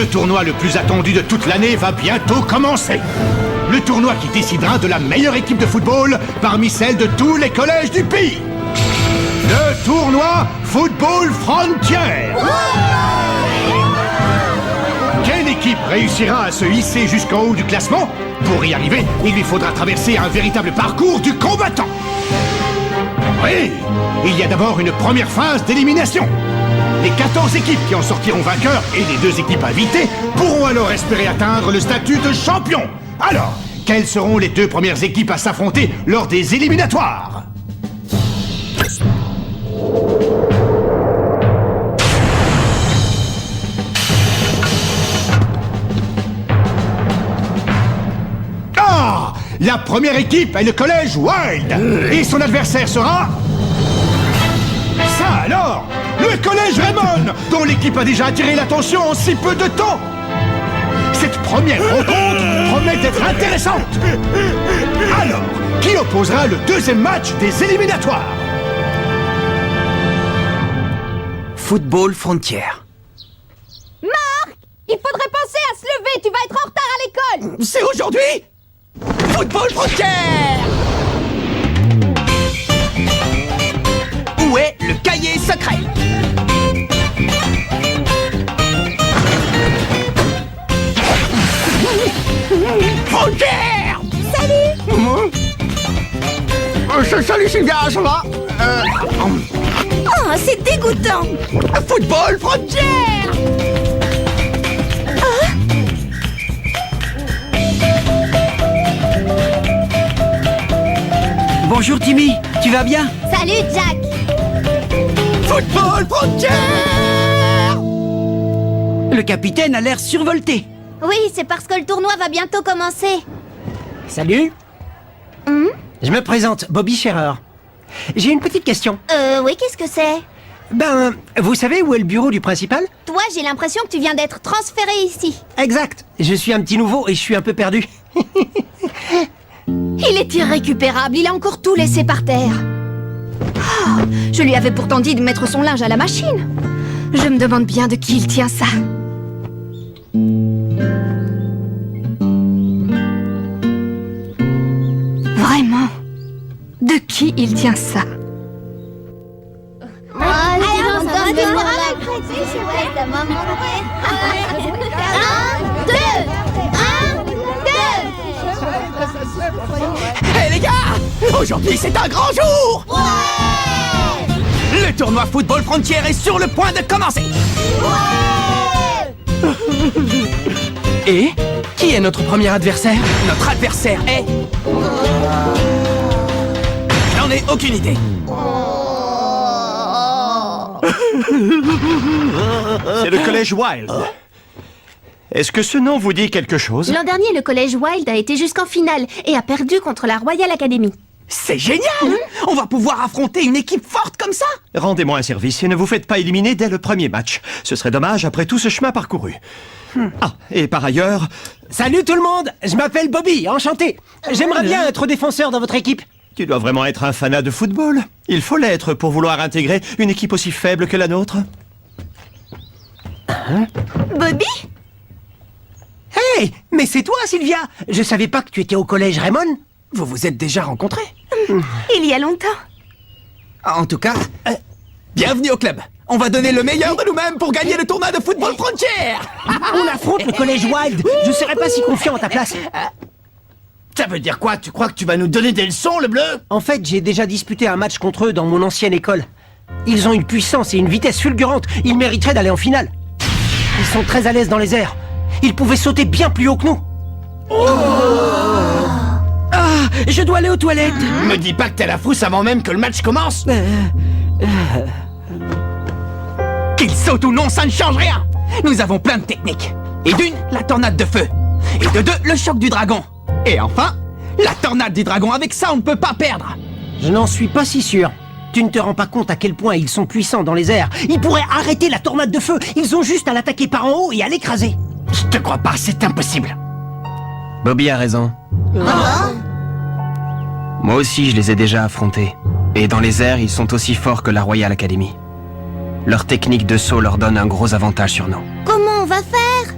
Le tournoi le plus attendu de toute l'année va bientôt commencer. Le tournoi qui décidera de la meilleure équipe de football parmi celles de tous les collèges du pays. Le tournoi Football Frontier. Quelle équipe réussira à se hisser jusqu'en haut du classement? Pour y arriver, il lui faudra traverser un véritable parcours du combattant. Oui, il y a d'abord une première phase d'élimination. Les 14 équipes qui en sortiront vainqueurs et les 2 équipes invitées pourront alors espérer atteindre le statut de champion. Alors, quelles seront les 2 premières équipes à s'affronter lors des éliminatoires? Ah! La première équipe est le collège Wild. Et son adversaire sera... Ça alors! Le collège Raymond, dont l'équipe a déjà attiré l'attention en si peu de temps. Cette première rencontre promet d'être intéressante. Alors, qui opposera le 2e match des éliminatoires? Football Frontier. Marc! Il faudrait penser à se lever, tu vas être en retard à l'école! C'est aujourd'hui? Football Frontier! Où est le cahier secret? Frontier! Salut! Salut Sylvia, ça va? Oh, c'est dégoûtant! Football Frontier! Bonjour Timmy, tu vas bien? Salut, Jack! Football Frontier! Le capitaine a l'air survolté. Oui, c'est parce que le tournoi va bientôt commencer. Salut. Je me présente, Bobby Scherer. J'ai une petite question. Oui, qu'est-ce que c'est? Ben, vous savez où est le bureau du principal? Toi, j'ai l'impression que tu viens d'être transféré ici. Exact. Je suis un petit nouveau et je suis un peu perdu. Il est irrécupérable, il a encore tout laissé par terre. Oh, je lui avais pourtant dit de mettre son linge à la machine. Je me demande bien de qui il tient ça. Vraiment? De qui il tient ça? Hé les gars! Aujourd'hui c'est un grand jour! Le tournoi Football Frontier est sur le point de commencer! Et qui est notre premier adversaire? Notre adversaire est... J'en ai aucune idée. C'est le collège Wild. Est-ce que ce nom vous dit quelque chose? L'an dernier, le collège Wild a été jusqu'en finale et a perdu contre la Royal Academy. C'est génial! On va pouvoir affronter une équipe forte comme ça! Rendez-moi un service et ne vous faites pas éliminer dès le premier match. Ce serait dommage après tout ce chemin parcouru. Ah, et par ailleurs... Salut tout le monde. Je m'appelle Bobby, enchanté. J'aimerais bien être défenseur dans votre équipe. Tu dois vraiment être un fanat de football. Il faut l'être pour vouloir intégrer une équipe aussi faible que la nôtre. Bobby? Hey, mais c'est toi Sylvia. Je savais pas que tu étais au collège Raymond. Vous vous êtes déjà rencontrés? Il y a longtemps. En tout cas, bienvenue au club. On va donner le meilleur de nous-mêmes pour gagner le tournoi de Football Frontier. On affronte le collège Wild. Je serais pas si confiant à ta place. Ça veut dire quoi? Tu crois que tu vas nous donner des leçons, le bleu? En fait, j'ai déjà disputé un match contre eux dans mon ancienne école. Ils ont une puissance et une vitesse fulgurante. Ils mériteraient d'aller en finale. Ils sont très à l'aise dans les airs. Ils pouvaient sauter bien plus haut que nous. Ah, je dois aller aux toilettes. Me dis pas que t'as la frousse avant même que le match commence. Qu'il saute ou non, ça ne change rien. Nous avons plein de techniques. Et d'une, la tornade de feu. Et de deux, le choc du dragon. Et enfin, la tornade du dragon. Avec ça, on ne peut pas perdre. Je n'en suis pas si sûr. Tu ne te rends pas compte à quel point ils sont puissants dans les airs. Ils pourraient arrêter la tornade de feu. Ils ont juste à l'attaquer par en haut et à l'écraser. Je te crois pas, c'est impossible. Bobby a raison. Moi aussi, je les ai déjà affrontés. Et dans les airs, ils sont aussi forts que la Royal Academy. Leur technique de saut leur donne un gros avantage sur nous. Comment on va faire?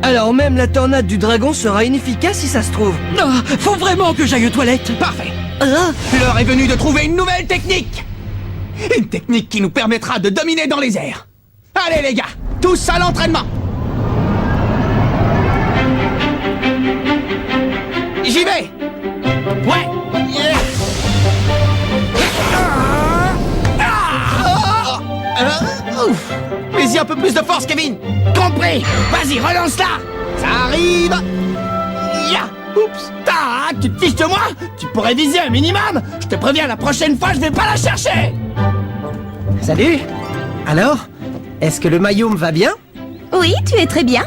Alors même la tornade du dragon sera inefficace si ça se trouve. Ah, faut vraiment que j'aille aux toilettes. Parfait. Ah, L'heure est venue de trouver une nouvelle technique. Une technique qui nous permettra de dominer dans les airs. Allez les gars, tous à l'entraînement. J'y vais. Ouais. Yeah. Ouf. Mais y a un peu plus de force, Kevin. Compris. Vas-y, relance-la. Ça arrive. Ya. Oups. Tac, tu te fiches de moi? Tu pourrais viser un minimum. Je te préviens, la prochaine fois, je vais pas la chercher. Salut. Alors, est-ce que le maillot me va bien? Oui, tu es très bien.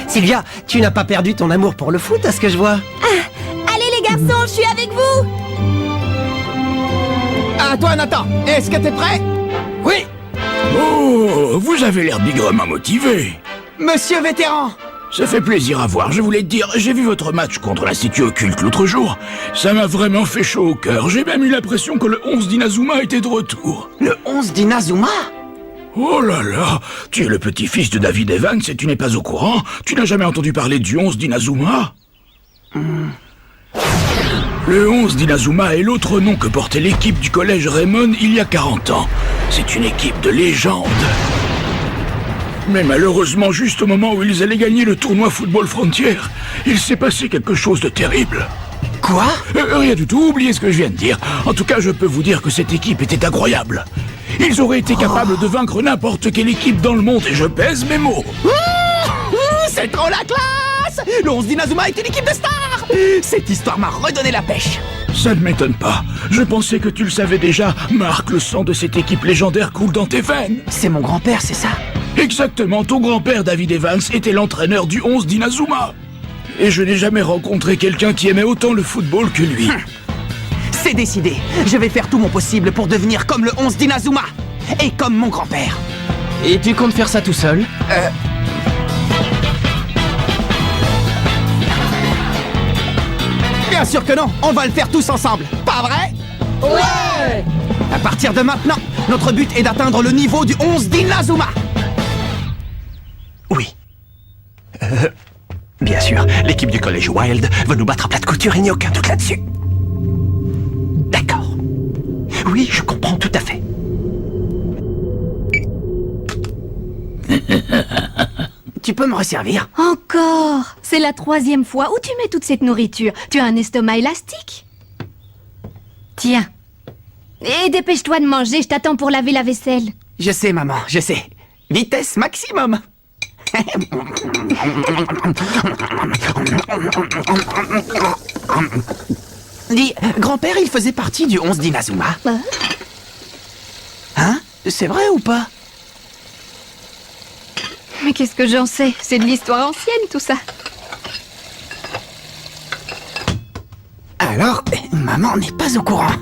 Sylvia, tu n'as pas perdu ton amour pour le foot, à ce que je vois. Allez les garçons, je suis avec vous. À toi, Nathan. Est-ce que t'es prêt? Oui. Oh, vous avez l'air bigrement motivé. Monsieur vétéran. Ça fait plaisir à voir, je voulais te dire, j'ai vu votre match contre l'Institut Occulte l'autre jour. Ça m'a vraiment fait chaud au cœur, j'ai même eu l'impression que le 11 d'Inazuma était de retour. Le 11 d'Inazuma? Oh là là, tu es le petit-fils de David Evans et tu n'es pas au courant? Tu n'as jamais entendu parler du 11 d'Inazuma? Le 11 d'Inazuma est l'autre nom que portait l'équipe du collège Raymond il y a 40 ans. C'est une équipe de légende. Mais malheureusement, juste au moment où ils allaient gagner le tournoi Football Frontier, il s'est passé quelque chose de terrible. Quoi? Rien du tout, oubliez ce que je viens de dire. En tout cas, je peux vous dire que cette équipe était incroyable. Ils auraient été capables de vaincre n'importe quelle équipe dans le monde, et je pèse mes mots. C'est trop la classe! Le 11 d'Inazuma est une équipe de stars! Cette histoire m'a redonné la pêche. Ça ne m'étonne pas. Je pensais que tu le savais déjà. Marc, le sang de cette équipe légendaire coule dans tes veines. C'est mon grand-père, c'est ça? Exactement, ton grand-père David Evans était l'entraîneur du 11 d'Inazuma. Et je n'ai jamais rencontré quelqu'un qui aimait autant le football que lui. C'est décidé. Je vais faire tout mon possible pour devenir comme le 11 d'Inazuma. Et comme mon grand-père. Et tu comptes faire ça tout seul? Bien sûr que non, on va le faire tous ensemble. Pas vrai? Ouais! À partir de maintenant, notre but est d'atteindre le niveau du 11 d'Inazuma. Oui. Bien sûr, l'équipe du collège Wild va nous battre à plat de couture, il n'y a aucun doute là-dessus. D'accord. Oui, je comprends tout à fait. Tu peux me resservir? Encore. C'est la 3e fois. Où tu mets toute cette nourriture? Tu as un estomac élastique? Tiens. Et dépêche-toi de manger, je t'attends pour laver la vaisselle. Je sais, maman, je sais. Vitesse maximum. Dis, grand-père, il faisait partie du 11 d'Inazuma. Hein? C'est vrai ou pas? Mais qu'est-ce que j'en sais? C'est de l'histoire ancienne, tout ça. Alors, maman n'est pas au courant.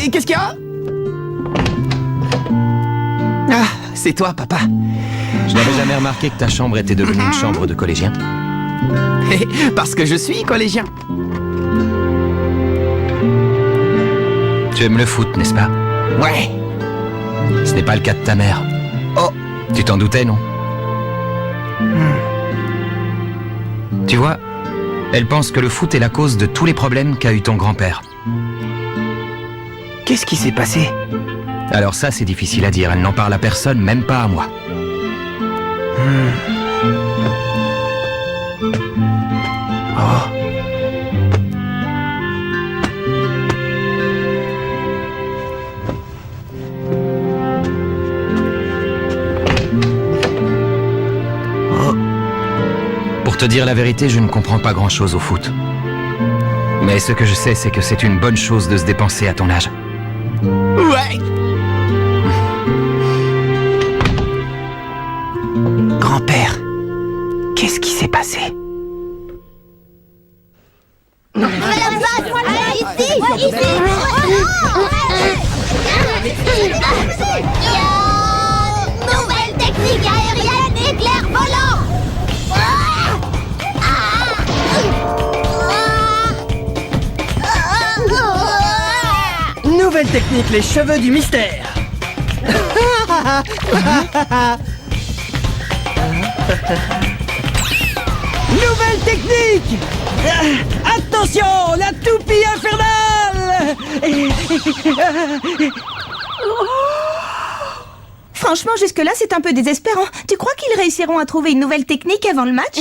Et qu'est-ce qu'il y a? Ah, c'est toi, papa. Je n'avais jamais remarqué que ta chambre était devenue une chambre de collégien. Parce que je suis collégien. Tu aimes le foot, n'est-ce pas? Ouais. Ce n'est pas le cas de ta mère. Oh. Tu t'en doutais, non? Tu vois, elle pense que le foot est la cause de tous les problèmes qu'a eu ton grand-père. Qu'est-ce qui s'est passé? Alors ça, c'est difficile à dire. Elle n'en parle à personne, même pas à moi. Oh. Pour te dire la vérité, je ne comprends pas grand-chose au foot. Mais ce que je sais, c'est que c'est une bonne chose de se dépenser à ton âge. Ouais. Grand-père, qu'est-ce qui s'est passé? Nouvelle technique aérienne, éclair volant. nouvelle technique, les cheveux du mystère. Nouvelle technique. Attention, la toupie infernale. Franchement, jusque-là, c'est un peu désespérant. Tu crois qu'ils réussiront à trouver une nouvelle technique avant le match?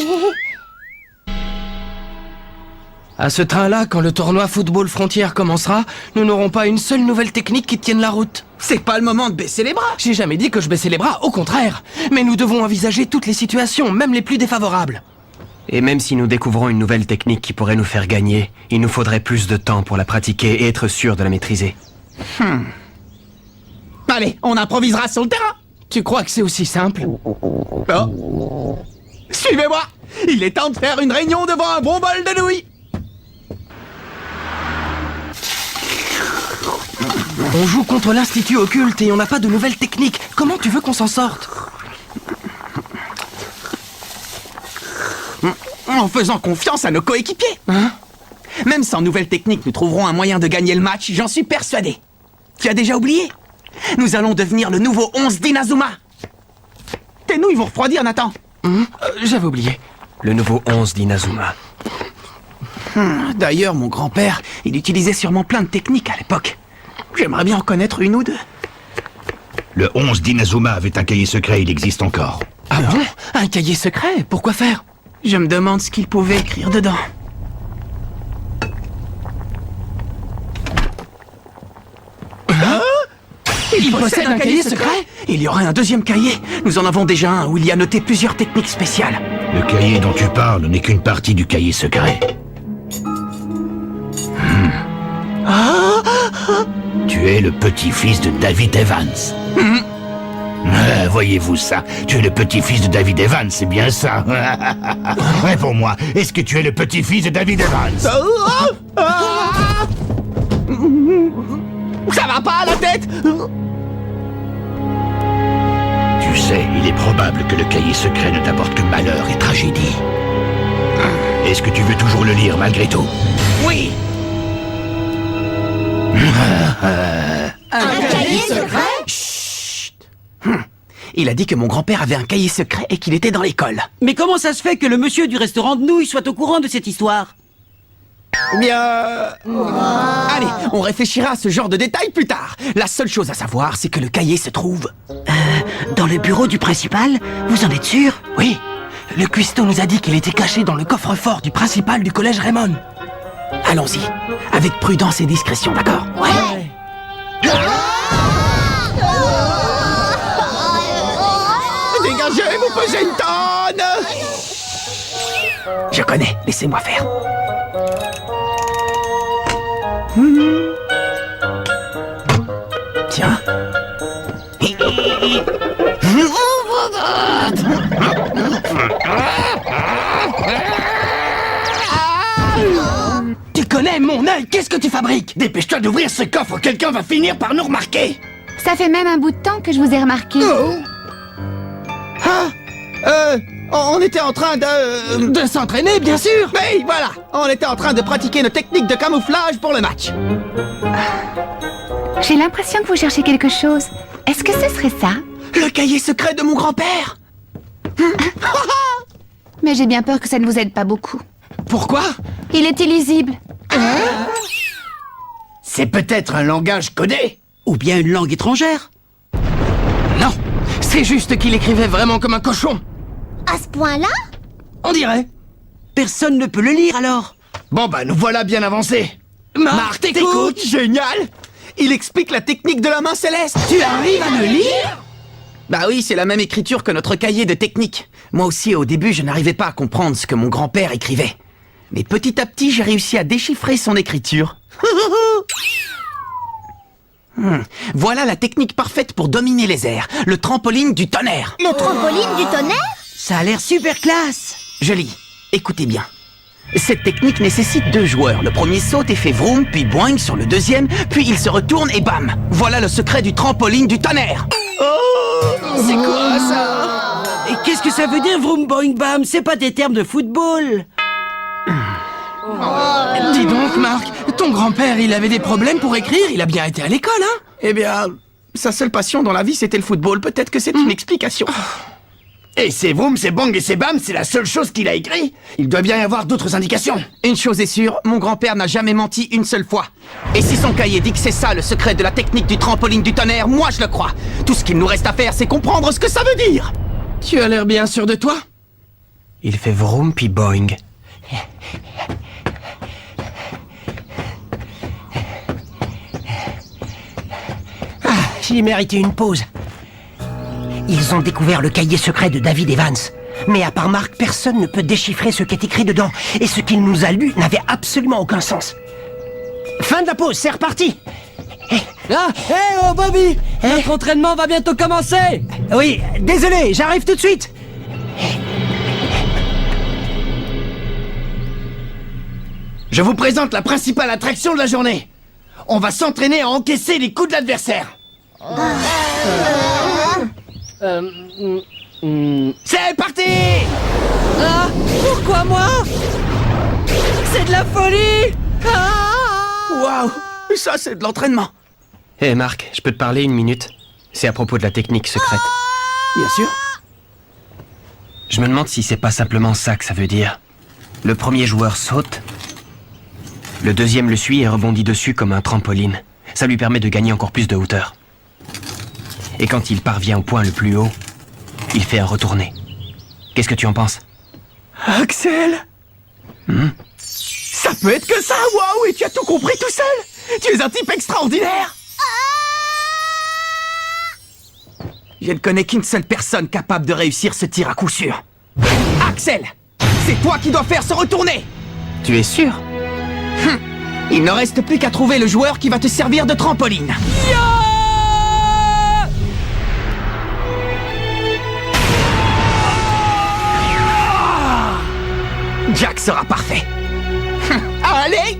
À ce train-là, quand le tournoi Football Frontière commencera, nous n'aurons pas une seule nouvelle technique qui tienne la route. C'est pas le moment de baisser les bras. J'ai jamais dit que je baissais les bras, au contraire. Mais nous devons envisager toutes les situations, même les plus défavorables. Et même si nous découvrons une nouvelle technique qui pourrait nous faire gagner, il nous faudrait plus de temps pour la pratiquer et être sûr de la maîtriser. Allez, on improvisera sur le terrain. Tu crois que c'est aussi simple? Oh. Suivez-moi. Il est temps de faire une réunion devant un bon bol de nouilles. On joue contre l'Institut Occulte et on n'a pas de nouvelles techniques. Comment tu veux qu'on s'en sorte? En faisant confiance à nos coéquipiers. Hein? Même sans nouvelle technique, nous trouverons un moyen de gagner le match, j'en suis persuadé. Tu as déjà oublié? Nous allons devenir le nouveau 11 d'Inazuma. Tes nouilles vont refroidir, Nathan. J'avais oublié. Le nouveau 11 d'Inazuma. D'ailleurs, mon grand-père, il utilisait sûrement plein de techniques à l'époque. J'aimerais bien en connaître une ou deux. Le 11 d'Inazuma avait un cahier secret, il existe encore. Ah bon? Un cahier secret? Pourquoi faire? Je me demande ce qu'il pouvait écrire dedans. Il possède un cahier secret? Il y aurait un deuxième cahier. Nous en avons déjà un où il y a noté plusieurs techniques spéciales. Le cahier dont tu parles n'est qu'une partie du cahier secret. Tu es le petit-fils de David Evans. Voyez-vous ça? Tu es le petit-fils de David Evans, c'est bien ça? Réponds-moi, est-ce que tu es le petit-fils de David Evans? Ça va pas à la tête? Tu sais, il est probable que le cahier secret ne t'apporte que malheur et tragédie. Est-ce que tu veux toujours le lire malgré tout? Oui. Un cahier secret? Chut. Il a dit que mon grand-père avait un cahier secret et qu'il était dans l'école. Mais comment ça se fait que le monsieur du restaurant de nouilles soit au courant de cette histoire? Bien... Allez, on réfléchira à ce genre de détails plus tard. La seule chose à savoir, c'est que le cahier se trouve... Dans le bureau du principal? Vous en êtes sûr? Oui. Le cuistot nous a dit qu'il était caché dans le coffre-fort du principal du collège Raymond. Allons-y, avec prudence et discrétion, d'accord? Ouais. Dégagez, vous pesez une tonne! Je connais, laissez-moi faire. Tiens. Tu connais mon œil, qu'est-ce que tu fabriques? Dépêche-toi d'ouvrir ce coffre, quelqu'un va finir par nous remarquer. Ça fait même un bout de temps que je vous ai remarqué. On était en train de... De s'entraîner, bien sûr. Oui, voilà. On était en train de pratiquer nos techniques de camouflage pour le match. J'ai l'impression que vous cherchez quelque chose. Est-ce que ce serait ça? Le cahier secret de mon grand-père. Mais j'ai bien peur que ça ne vous aide pas beaucoup. Pourquoi? Il est illisible. C'est peut-être un langage codé. Ou bien une langue étrangère? Non, c'est juste qu'il écrivait vraiment comme un cochon. À ce point-là? On dirait. Personne ne peut le lire alors. Bon bah nous voilà bien avancés. Marc, t'écoutes? Génial. Il explique la technique de la main céleste. Tu arrives à le lire? Bah oui, c'est la même écriture que notre cahier de technique. Moi aussi, au début, je n'arrivais pas à comprendre ce que mon grand-père écrivait. Mais petit à petit, j'ai réussi à déchiffrer son écriture. Voilà la technique parfaite pour dominer les airs. Le trampoline du tonnerre. Le trampoline du tonnerre? Ça a l'air super classe. Je lis. Écoutez bien. Cette technique nécessite 2 joueurs. Le premier saute et fait vroom, puis boing sur le deuxième, puis il se retourne et bam. Voilà le secret du trampoline du tonnerre. C'est quoi ça? Et qu'est-ce que ça veut dire vroom boing bam? C'est pas des termes de football. Dis donc, Marc, ton grand-père, il avait des problèmes pour écrire, il a bien été à l'école, hein? Eh bien, Sa seule passion dans la vie, c'était le football. Peut-être que c'est une explication. Et c'est Vroom, c'est Bang et c'est Bam, c'est la seule chose qu'il a écrit. Il doit bien y avoir d'autres indications. Une chose est sûre, mon grand-père n'a jamais menti une seule fois. Et si son cahier dit que c'est ça le secret de la technique du trampoline du tonnerre, moi je le crois. Tout ce qu'il nous reste à faire, c'est comprendre ce que ça veut dire. Tu as l'air bien sûr de toi. Il fait vroom puis boing. J'ai mérité une pause. Ils ont découvert le cahier secret de David Evans. Mais à part Marc, personne ne peut déchiffrer ce qu'est écrit dedans. Et ce qu'il nous a lu n'avait absolument aucun sens. Fin de la pause, c'est reparti. Ah, hé, oh Bobby, notre entraînement va bientôt commencer. Oui, désolé, j'arrive tout de suite. Je vous présente la principale attraction de la journée. On va s'entraîner à encaisser les coups de l'adversaire. C'est parti! Ah, pourquoi moi? C'est de la folie. Waouh, ça c'est de l'entraînement. Hé Marc, je peux te parler une minute? C'est à propos de la technique secrète. Bien sûr. Je me demande si c'est pas simplement ça que ça veut dire. Le premier joueur saute, le deuxième le suit et rebondit dessus comme un trampoline. Ça lui permet de gagner encore plus de hauteur. Et quand il parvient au point le plus haut, il fait un retourné. Qu'est-ce que tu en penses? Axel, ça peut être que ça, waouh, et tu as tout compris tout seul. Tu es un type extraordinaire. Je ne connais qu'une seule personne capable de réussir ce tir à coup sûr. Axel, c'est toi qui dois faire ce retourné. Tu es sûr? Il ne reste plus qu'à trouver le joueur qui va te servir de trampoline. Jack sera parfait. Allez!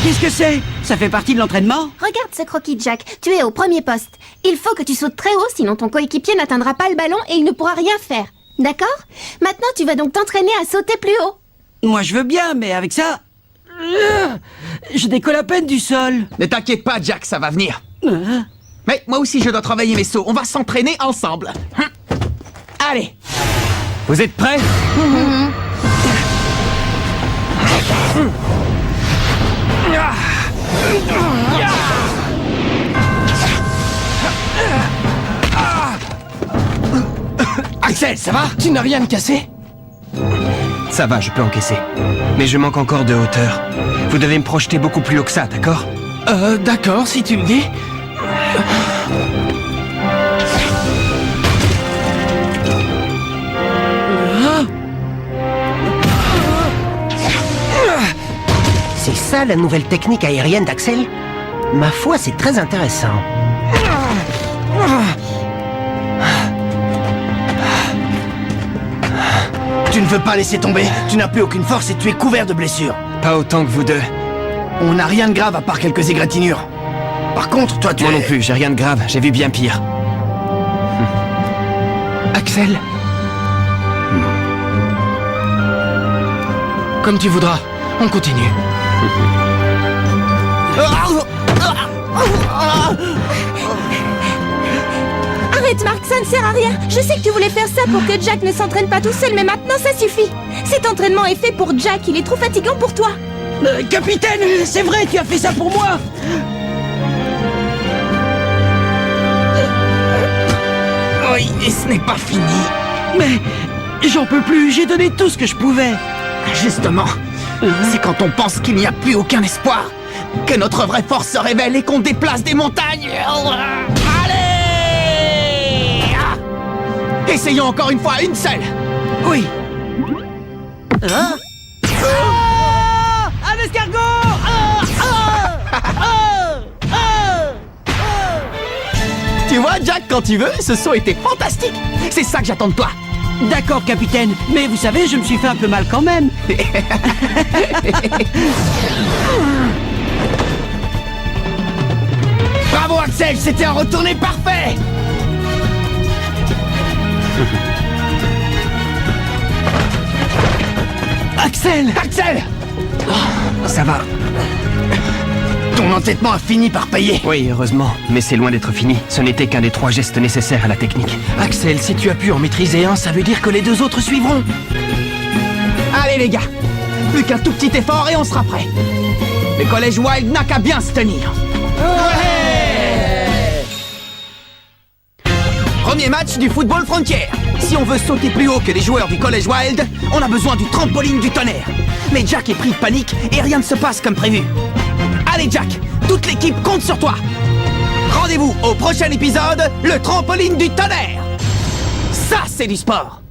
Qu'est-ce que c'est? Ça fait partie de l'entraînement? Regarde ce croquis, Jack. Tu es au premier poste. Il faut que tu sautes très haut, sinon ton coéquipier n'atteindra pas le ballon et il ne pourra rien faire. D'accord? Maintenant, tu vas donc t'entraîner à sauter plus haut. Moi je veux bien, mais avec ça... je décolle à peine du sol. Ne t'inquiète pas, Jack, ça va venir. Mais moi aussi, je dois travailler mes sauts. On va s'entraîner ensemble. Allez! Vous êtes prêts? Axel, ça va? Tu n'as rien de cassé? Ça va, je peux encaisser. Mais je manque encore de hauteur. Vous devez me projeter beaucoup plus haut que ça, d'accord? D'accord, si tu le dis. C'est ça la nouvelle technique aérienne d'Axel? Ma foi, c'est très intéressant. Tu ne veux pas laisser tomber. Tu n'as plus aucune force et tu es couvert de blessures. Pas autant que vous deux. On n'a rien de grave à part quelques égratignures. Par contre, toi, tu Moi es... non plus, j'ai rien de grave, j'ai vu bien pire. Axel. Comme tu voudras. On continue. Arrête, Marc, ça ne sert à rien. Je sais que tu voulais faire ça pour que Jack ne s'entraîne pas tout seul, mais maintenant ça suffit. Cet entraînement est fait pour Jack, il est trop fatigant pour toi. Capitaine, c'est vrai, tu as fait ça pour moi. Oui, et ce n'est pas fini. Mais j'en peux plus, j'ai donné tout ce que je pouvais. Justement, c'est quand on pense qu'il n'y a plus aucun espoir que notre vraie force se révèle et qu'on déplace des montagnes. Allez! Essayons encore une fois, une seule. Oui. Un escargot! Tu vois, Jack, quand tu veux, ce saut était fantastique. C'est ça que j'attends de toi. D'accord, capitaine, mais vous savez, je me suis fait un peu mal quand même. Bravo, Axel, c'était un retourné parfait. Axel! Axel! Ça va. Ton entêtement a fini par payer. Oui, heureusement, mais c'est loin d'être fini. Ce n'était qu'un des 3 gestes nécessaires à la technique. Axel, si tu as pu en maîtriser un, ça veut dire que les 2 autres suivront. Allez les gars, plus qu'un tout petit effort et on sera prêt. Le collège Wild n'a qu'à bien se tenir. Premier match du football frontière. Si on veut sauter plus haut que les joueurs du collège Wild, on a besoin du trampoline du tonnerre. Mais Jack est pris de panique et rien ne se passe comme prévu. Allez Jack, toute l'équipe compte sur toi. Rendez-vous au prochain épisode, le trampoline du tonnerre. Ça, c'est du sport.